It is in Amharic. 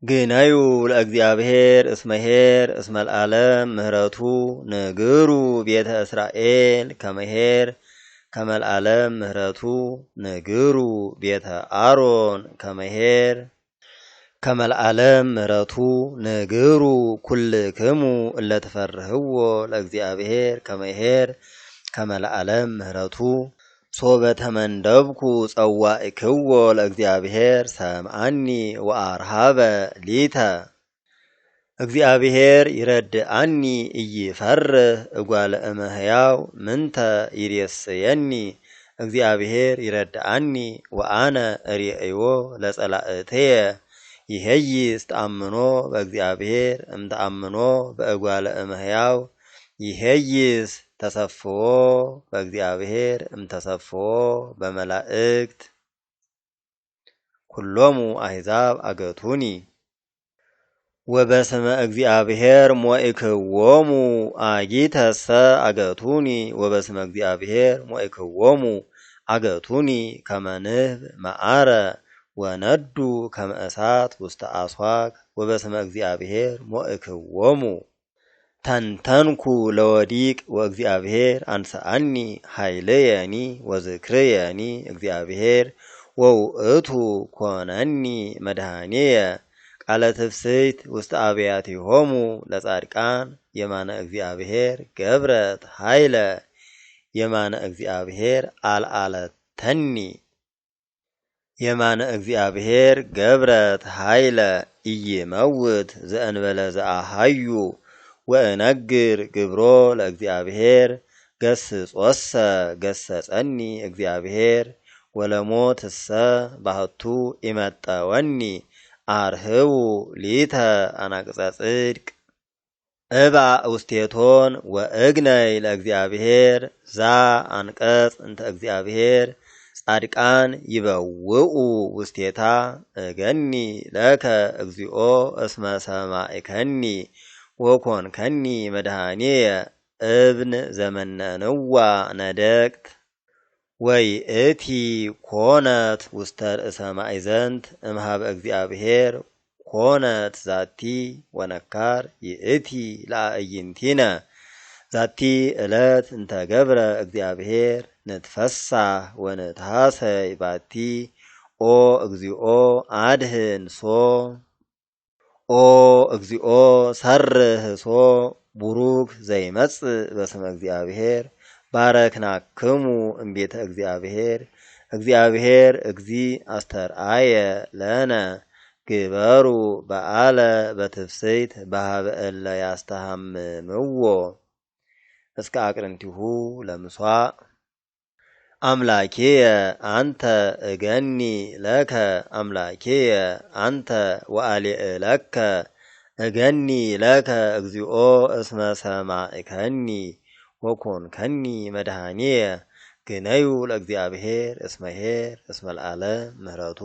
ግነዩ ለእግዚአብሔር እስመ ኄር እስመ ለዓለም ምህረቱ ንግሩ ቤተ እስራኤል ከመ ለዓለም ምህረቱ ንግሩ ቤተ አሮን ከመ ለዓለም ምህረቱ ንግሩ ኩልክሙ እለ ትፈርህዎ ለእግዚአብሔር ከመ ለዓለም ምህረቱ ሶበ ተመንደብኩ ጸዋዕክዎ ለእግዚአብሔር ሰምዓኒ ወአርሃበ ሊተ እግዚአብሔር ይረድአኒ ኢይፈርህ እጓለ እመሕያው ምንተ ይሬስየኒ እግዚአብሔር ይረድአኒ ወአነ እሬእዮ ለጸላእትየ ይሄይስ ተአምኖ በእግዚአብሔር እምተአምኖ በእጓለ እመሕያው ይሄይስ ተሰፍዎ በእግዚአብሔር እምተሰፍዎ በመላእክት ኩሎሙ አሕዛብ አገቱኒ ወበስመ እግዚአብሔር ሞኢክዎሙ አጊተሰ አገቱኒ ወበስመ እግዚአብሔር ሞኢክዎሙ አገቱኒ ከመ ንህብ መዓረ ወነዱ ከመ እሳት ውስተ አስዋክ ወበስመ እግዚአብሔር ሞኢክዎሙ ተንተንኩ ለወዲቅ ወእግዚአብሔር አንሰአኒ ኃይልየኒ ወዝክርየኒ እግዚአብሔር ወውእቱ ኮነኒ መድኃኒየ ቃለ ትፍስሕት ውስተ አብያቲሆሙ ለጻድቃን የማነ እግዚአብሔር ገብረት ኃይለ የማነ እግዚአብሔር አልዓለተኒ የማነ እግዚአብሔር ገብረት ኃይለ ኢይመውት ዘእንበለ ዘአሃዩ ወእነግር ግብሮ ለእግዚአብሔር ገስጾሰ ገሰጸኒ እግዚአብሔር ወለሞትሰ ባህቱ ኢመጠወኒ አርህቡ ሊተ አናቅጸ ጽድቅ እባእ ውስቴቶን ወእግነይ ለእግዚአብሔር ዛ አንቀጽ እንተ እግዚአብሔር ጻድቃን ይበውኡ ውስቴታ እገኒ ለከ እግዚኦ እስመ ሰማዕከኒ ወኮንከኒ መድኃኒየ እብን ዘመነንዋ ነደቅት ወይእቲ ኮነት ውስተ ርእሰ ማእዘንት እምሃበ እግዚአብሔር ኮነት ዛቲ ወነካር ይእቲ ለአዕይንቲነ ዛቲ ዕለት እንተ ገብረ እግዚአብሔር ንትፈሳህ ወንትሐሰይ ባቲ ኦ እግዚኦ አድህንሶ ኦ እግዚኦ ሰርህሶ ቡሩክ ዘይመጽእ በስመ እግዚአብሔር ባረክናክሙ እምቤተ እግዚአብሔር እግዚአብሔር እግዚ አስተርአየ ለነ ግበሩ በዓለ በትፍስሕት በኀበ እለ ያስተሃምምዎ እስከ አቅርንቲሁ ለምስዋዕ አምላኬየ አንተ እገኒ ለከ አምላኬየ አንተ ወአልዕለከ እገኒ ለከ እግዚኦ እስመ ሰማዕከኒ ወኮንከኒ መድኃኒየ ግነዩ ለእግዚአብሔር እስመ ኄር እስመ ለዓለም ምህረቱ